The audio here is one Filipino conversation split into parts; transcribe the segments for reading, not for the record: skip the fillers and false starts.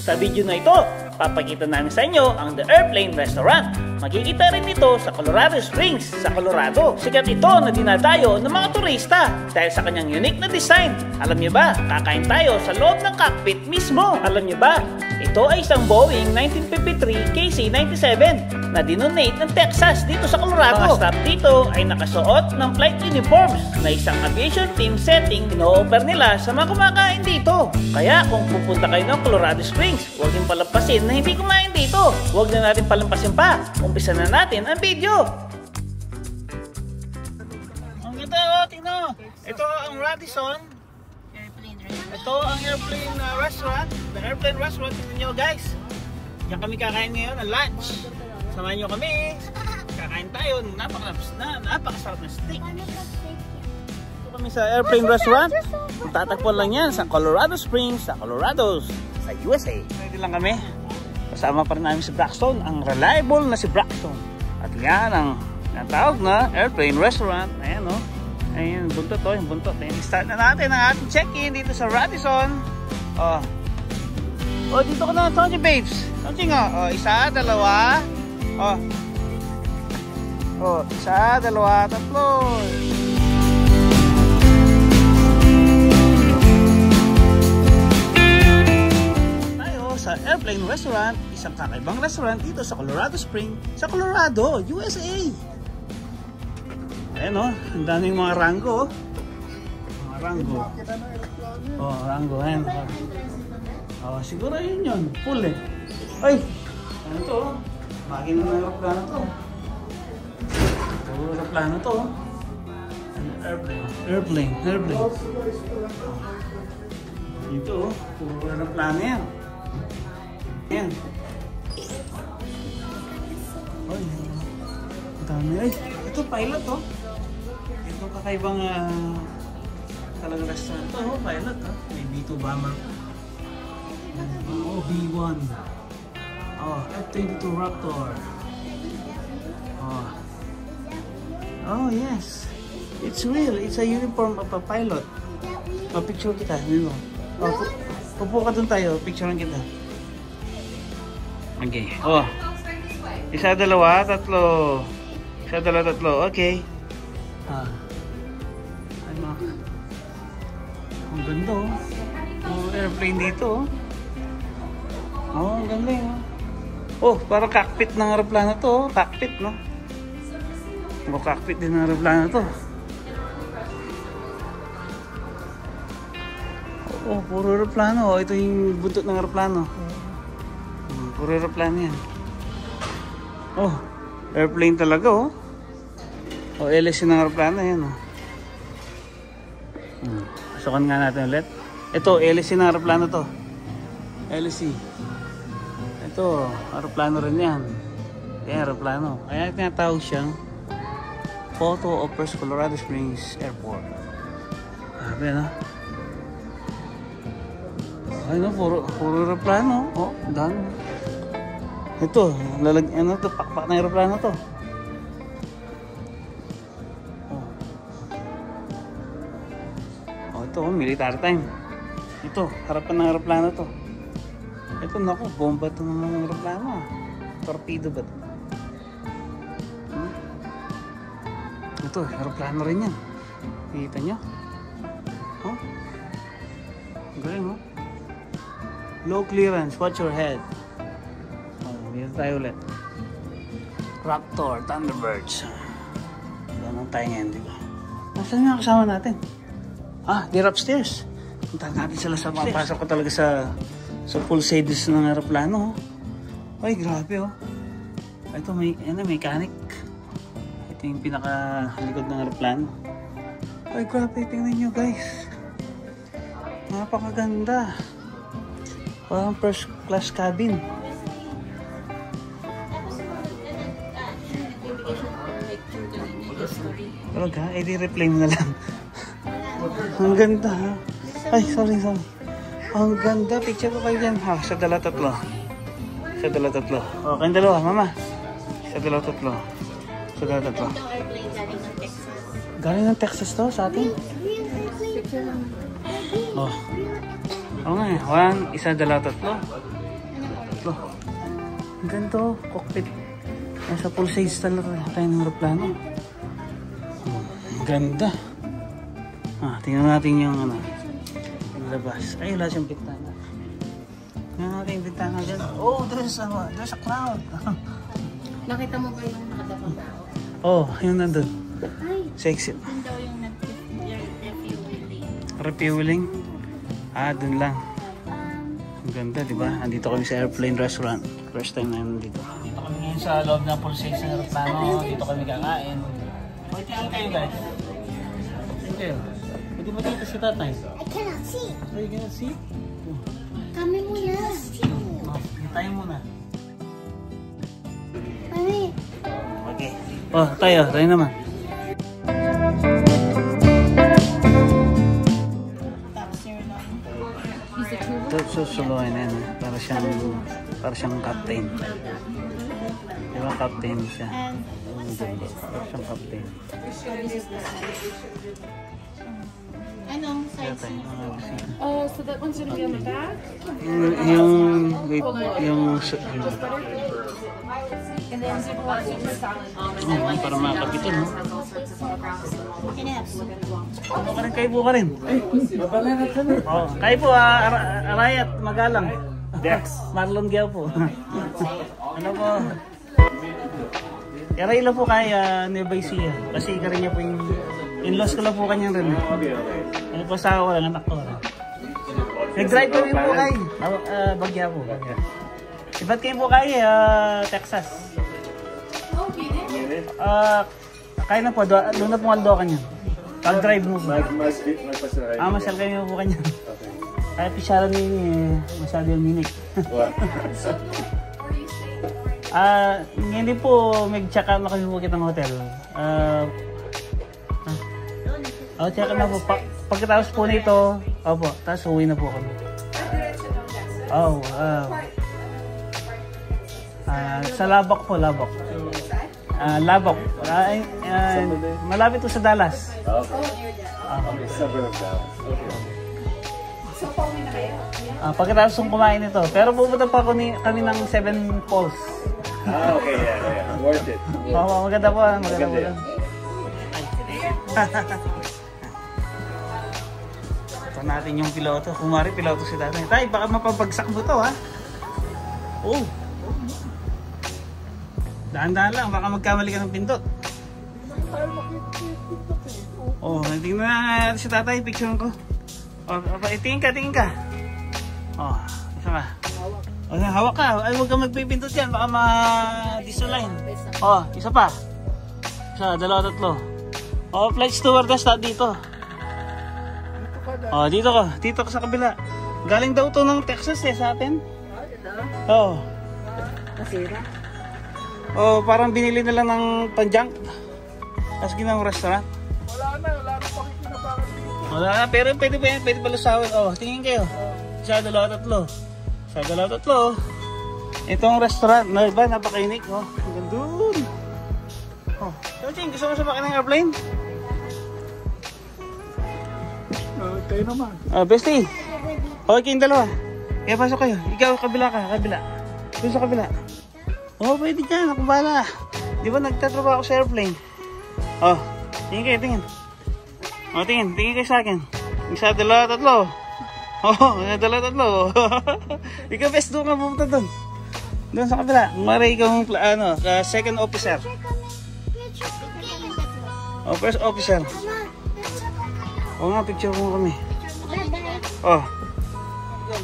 Sa video na ito, papakita namin sa inyo ang The Airplane Restaurant. Makikita rin ito sa Colorado Springs, sa Colorado. Sikat ito na dinadayo ng mga turista dahil sa kanyang unique na design. Alam niyo ba, kakain tayo sa loob ng cockpit mismo. Alam niyo ba, ito ay isang Boeing 1953 KC-97 na dinonate ng Texas dito sa Colorado. Mga staff dito ay nakasuot ng flight uniforms na isang aviation team setting ino-offer nila sa mga kumakain dito. Kaya kung pupunta kayo ng Colorado Springs, huwag din palampasin na hindi kumain dito. Huwag na natin palampasin pa. Umpisa na natin ang video. Ang ganda, oh, tingnan. Ito ang Radisson. Ito ang airplane restaurant. The Airplane Restaurant. Tingnan nyo guys. Diyan kami kakain ngayon ng lunch. Samahan nyo kami. Kakain tayo. Napakasarap na steak. Ito kami sa Airplane Restaurant. Tatagpuan lang yan sa Colorado Springs, sa Colorado, sa USA. Ready lang kami. Kasama pa rin namin si Braxton, ang reliable na si Braxton. At yan ang natawag na Airplane Restaurant. Ayan o. Ayan, buntot o. Yung buntot. Ayan, start na natin ang ating check-in dito sa Radisson. O. O, dito ka na. Tonji babes. Tonji nga. O, isa, dalawa. O. O, isa, dalawa, tatlo. Sa Airplane Restaurant, isang kakaibang restaurant dito sa Colorado Springs, sa Colorado, USA. Ayan o, ang dami yung mga rango. Mga rango. Oh, rango. Ayan. Oh, siguro yun. Full eh. Ay! Ano to? Makina ng aeroplano to. Aeroplano to. Airplane. Ito, puro aeroplano yan. Ayan. Ay, dami. Ay, ito pilot oh. Ito kakaibang talagang restaurant to. Oh, pilot oh. May B2 bomber. Oh, B1. Oh, F-22 Raptor. Oh. Oh, yes. It's real. It's a uniform of a pilot. Oh, picture kita. Oh, pupo ka dun tayo. Picturean kita. Okay. Oh. Isa, dalawa, tatlo. Isa, dalawa, tatlo. Okay. Ano? Ang ganda oh. Oh, airplane dito oh. Oh, ang ganda oh. Oh, parang cockpit ng aeroplano to oh. Cockpit no? Oh, cockpit din ng aeroplano to. Oh, puro aeroplano oh. Ito yung buntot ng aeroplano. Puro aeroplano yan. Oh, airplane talaga oh. Oh, LSC ng aeroplano yan oh. Pasukan nga natin ulit. Ito, LSC ng aeroplano to. LSC. Ito, aeroplano rin yan. Yan, aeroplano. Kaya tinatawag siyang Photo of First Colorado Springs Airport. Sabi na. Ay no, puro aeroplano. Oh, dami. Ito, ano to, pakpak na aeroplano to. Oh, ito, military time. Ito, harapan ng aeroplano to. Ito, naku, bomba to ng aeroplano. Torpedo ba to? Ito, aeroplano rin yan. Kita nyo? Oh, galing oh. Low clearance, watch your head. Dito tayo ulit. Raptor, Thunderbirds. Ganun tayo ngayon, di ba? Nasaan nga kasama natin? Ah, they're upstairs. Punta natin sila sa upstairs. Mapasok ko talaga sa full safety ng aeroplano. Ay, grabe oh. Ito may mechanic. Ito yung pinakalikod ng aeroplano. Ay, grabe. Tingnan nyo guys. Napakaganda. Parang first class cabin. Talaga, i-replay mo na lang. Ang ganda ha. Ay, sorry. Ang ganda. Picture ko kayo dyan. Ha, isa, dalawa, tatlo. Isa, dalawa, tatlo. O, kayong dalawa, mama. Isa, dalawa, tatlo. Isa, dalawa, tatlo. Galing ng Texas to sa atin. Oh. Oo nga eh. 1, isa, dalawa, tatlo. tatlo. Ang ganito, cockpit. Nasa full size talaga tayo ng aeroplano. Ang ganda. Tingnan natin yung ano, labas. Ay, wala siyang bintana. Tingnan natin yung bintana dyan. Oh, there's a cloud. Nakita mo ba yung nakadapang tao? Oh, yung nandun. Ay, Sexy. yun daw yung nag-refueling. Refueling? Dun lang. Ang ganda, di ba? Andito kami sa airplane restaurant. First time na nandito. Dito kami ngayon sa loob ng full size ng aeroplano. Dito kami kakain. Tingin kayo guys. Tingin kayo. Pwede mo dito si tatay. I cannot see. Oh, you cannot see? Kami muna. Hintayin muna. Mami. Okay. Oh, tayo naman. Ito susuluin na yan. Para siyang captain. Diba captain siya? Para siyang captain. Anong size? So that one's gonna be on the back? And then super salad. Para makakapitan, no? Yes. Parang kaibo ka rin. Oh, kaibo, Arayat, Magalang. Dex. Marlon Gao po. Ano po? Aray lang po kaya Nueva Ecija. Kasi ikaw rin niya po yung in-laws ko lang po kanyang rin. Ano po sa ako lang, anak ko. Nag-drive kami po kay Bagya po. Iba't kayo po kay Texas. Kaya na po, doon na po aldo kanya. Pag-drive mo po. Masyal kayo po kanya. Kaya pisyalan niyo masyado yung minik. Hindi po, mag-check out na kami po kitang hotel. Check out na po. Pagkatapos po nito, opo, tapos uwi na po kami. Sa Labok po, Labok. Labok. Malapit po sa Dallas. Suburb of Dallas. Okay. Pagkatapos kong kumain ito. Pero pupunta pa kami ng Seven Falls. Okay, yeah. Worth it. Maganda po. Maganda po. Ito natin yung piloto. Kumari piloto si tatay. Tay, baka mapabagsak mo to, ha? Oh. Dahan-dahan lang. Baka magkamali ka ng pindot. Oh, tingnan na si tatay. Picture ko. Tingin ka. Oh, isa ka. Hawak ka. Ay, huwag ka magpipindot yan. Baka ma-disalign. Oh, isa pa. Isa, dalawa, tatlo. Oh, flight stewardess dito. Oh, dito ka. Dito ka sa kabila. Galing daw to ng Texas sa atin. Oh. Nasira? Oh, parang binili na lang ng panjunk. Tapos ginawang restaurant. Wala na, pero pwede pa yan, pwede pa lusawin. Oh, tingin kayo. Isa, dalawa, tatlo. Itong restaurant, na iba, napaka-unique, oh. Hanggang dun. Oh, Ching, gusto mo sumakay ng airplane? Kayo naman. Bestie. Okay, kayong dalawa. Kaya pasok kayo. Ikaw, kabila ka, kabila. Doon sa kabila. Oh, pwede dyan, ako bala. Di ba nagtatrabaho ako sa airplane? Oh, tingin kayo, tingin. O, tingin kayo sa akin. Isa, dalawa, tatlo. Dalawa, tatlo. Ikaw, best doon ka pumunta doon. Doon sa kabila. Maray ikaw second officer. Oh, first officer. Oo nga, picture mo kami. Oh.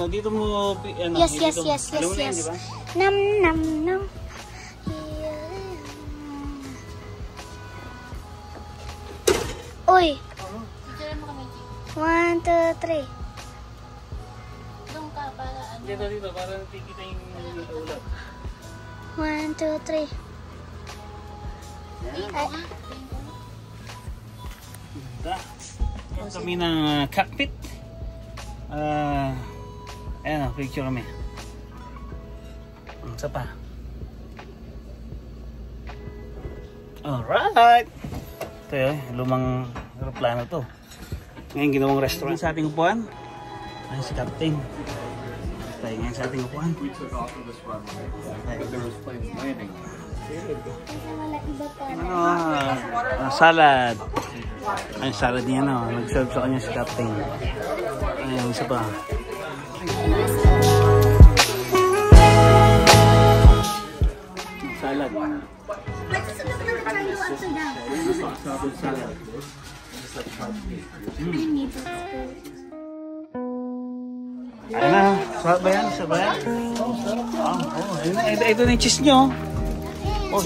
Dito mo, Yes. Alam mo na yan, di ba? Nam. Uy. 1, 2, 3. Doon ka para ano. Dito, para nakikita yung ulap. 1, 2, 3. Kami ng cockpit. Ayan o, picture kami. Isa pa. Alright. Ito yun, lumang aeroplano to. Ngayon ginawang restaurant sa ating upuan. Ayan si Captain. Ito tayo ngayon sa ating upuan. We took off of this runway, but there was planes landing. Salad. Ay, salad niya, no? Nag-serve sa kanya si Captain. Ayan, isa pa. Salad. Ayan na. Sarap ba yan? Sarap ba yan? Ayun na. Ito na yung cheese nyo.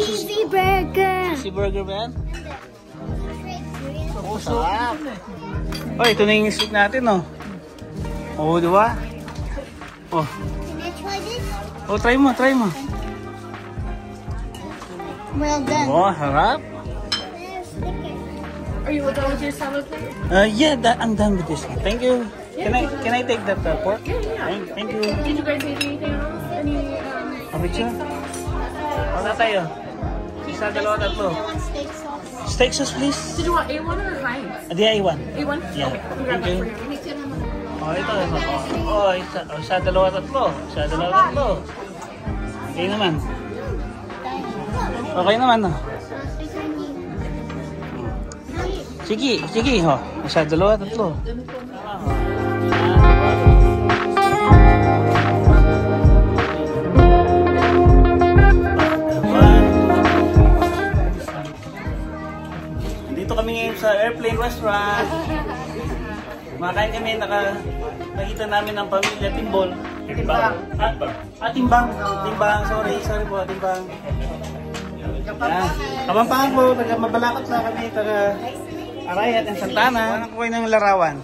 Cheesy burger. Cheesy burger ba yan? Oh, sarap. Oh, ito na yung steak natin, oh. Oh, di ba? Oh. Can I try this? Oh, try mo, try mo. Well done. Oh, harap. Are you done with your salad plate? Yeah, I'm done with this one. Thank you. Can I take that pork? Thank you. Did you guys need anything else? Any Picture? Wala tayo. Isa, dalawa, tatlo. Steak sauce. Steak sauce, please. Did you want A1 or Heinz? The A1. A1? Yeah. Okay, I'll grab that for you. Oh, ito. Oh, isa, dalawa, tatlo. Isa, dalawa, tatlo. Okay naman. Okay naman, no? Sige, sige, ho. Isa, dalawa, tatlo. Nandito kami ngayon sa Airplane Restaurant. Kumakain kami, nakita namin ang pamilya Timbol. Timbang. Timbang. Timbang, sorry po, Timbang. Kapampangan po, taga-Mabalakot na kami, taga-Arayat and Santana. Ano ko kayo ng larawan?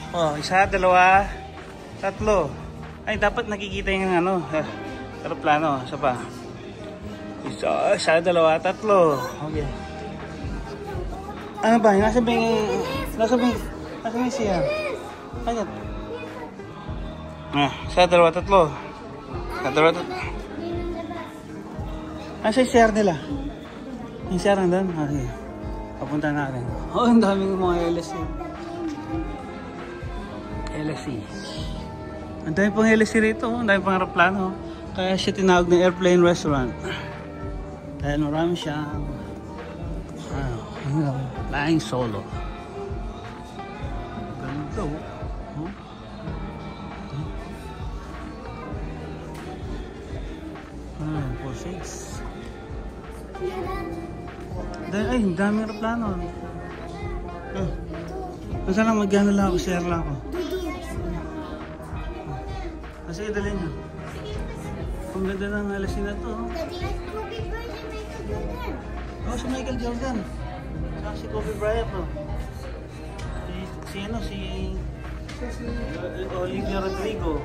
Oh, isa, dalawa, tatlo. Ay, dapat nakikita yung aeroplano. Isa pa. Isa, dalawa, tatlo. Okay. Ano ba? Nasa may siya. Ayan. Isa, dalawa, tatlo. Isa, dalawa, tatlo. Nasa yung CR nila. Yung CR nandun. Okay. Papunta natin. Oh, ang daming mga LSE. LSE. Ang dami pang LSE rito. Ang dami pang aeroplano. Kaya siya tinawag ng Airplane Restaurant. Dahil marami siyang flying solo. Ganito. Huh? For 6. Ay, daming aeroplano. Masa lang mag-gano lang ako, share lang ako. Sige, dalhin nyo. Ang ganda ng alasin na to. Oh, si Michael Jordan. Saka si Kobe Bryant, oh. Si Olivia Rodrigo.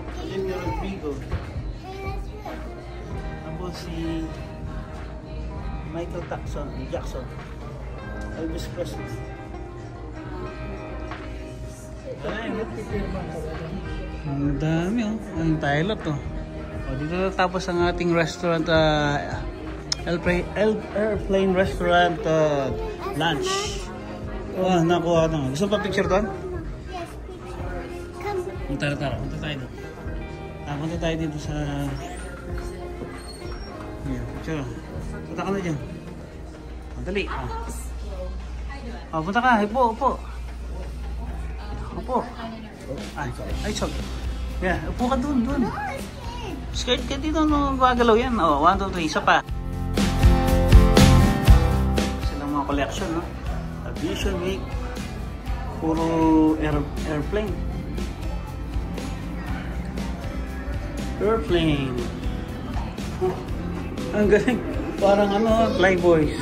Tapos si Michael Jackson. Elvis Presley. Ang dami, oh. Ang pilot, oh. Dito na tapos ang ating restaurant, Airplane Restaurant lunch. Oh, nakuha na. Gusto pa picture doon? Punta tayo doon. Punta tayo dito sa... Ayan, picture. Punta ka na dyan. Dali. Punta ka. Upo. Ay, chog. Yeah, upo ka doon. Scared ka dito nung gagalaw yan. 1, 2, 3, isa pa. Silang mga collection, no? Aviation Week. Puro airplane. Ang galing. Parang Flyboys.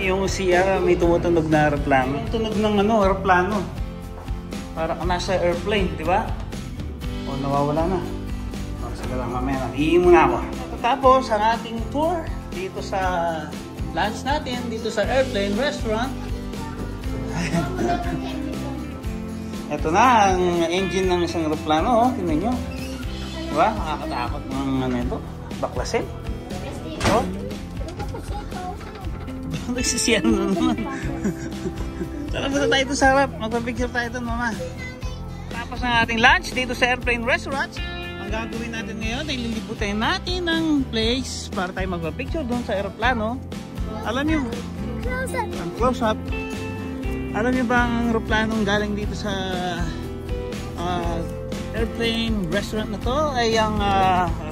Yung CR may tumutunog na aeroplano. Tunog ng aeroplano. Para ka nasa airplane, di ba? O, nawawala na. Sige lang, mamaya. Iihin muna ako. Tapos, ang ating tour dito sa lunch natin, dito sa Airplane Restaurant. Ito na ang engine ng isang aeroplano, oh. Tingnan nyo. Diba? Nakakatakot ng ito. Baklasin. Oh. Nagsisiyan na naman. Tara, punta tayo ito sa harap. Magpapicture tayo ito, mama. Tapos natatapos ang ating lunch dito sa Airplane Restaurant. Ang gagawin natin ngayon ay lilibutin natin ang place para tayo magpa-picture doon sa aeroplano. Alam nyo, ang close-up. Alam nyo ba ang aeroplanong galing dito sa Airplane Restaurant na to ay ang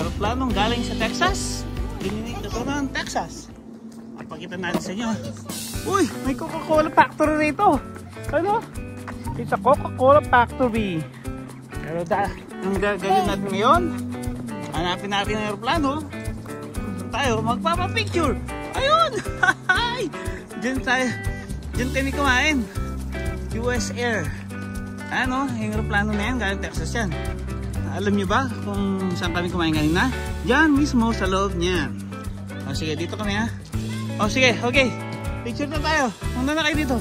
aeroplanong galing sa Texas. Dininig ito ng Texas. Papakita natin sa inyo. Uy, may Coca-Cola factory rito. Ano? It's a Coca-Cola factory. Pero ang gagawin natin ngayon, hanapin natin ang aeroplano. Tayo magpapapicture. Ayun! Diyan kami kumain. US Air. Ano, yung aeroplano na yan, galing Texas yan. Alam nyo ba kung saan kami kumain kanina? Diyan mismo sa loob niyan. O sige, dito kami ha. O sige, okay. Picture na tayo. Muna na kayo dito.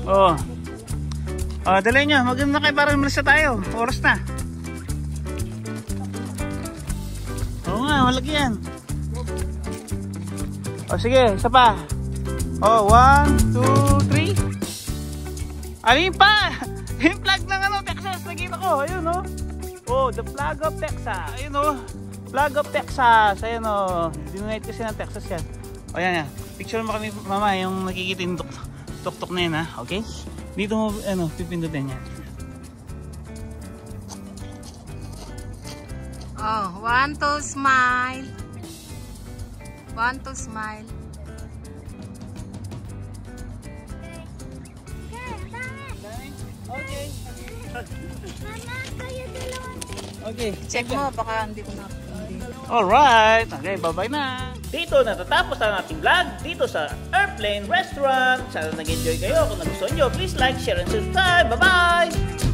O. O, dali nyo. Maganda na kayo para malis na tayo. Oras na. Oo nga, malaki yan. O sige, isa pa. O, 1, 2, 3. Alin pa? Yung flag ng ano, Texas. Nakita ko. Ayun o. Oh, the flag of Texas. Ayun o. Flag of Texas. Ayun o. Dinunite kasi ng Texas yan. O yan yan. Picture mo kami mama yung nakikita yung tuk-tuk na yun ha. Okay? Dito mo ano, pipindutin yan. Oh, 1, 2, smile. 1, 2, smile. Okay. Mama, kayo dalawa. Okay. Check mo, baka hindi ko na. Alright. Okay, bye-bye na. Dito natatapos ang ating vlog dito sa Airplane Restaurant. Sana nag-enjoy kayo. Kung nagustuhan nyo, please like, share, and subscribe. Bye-bye!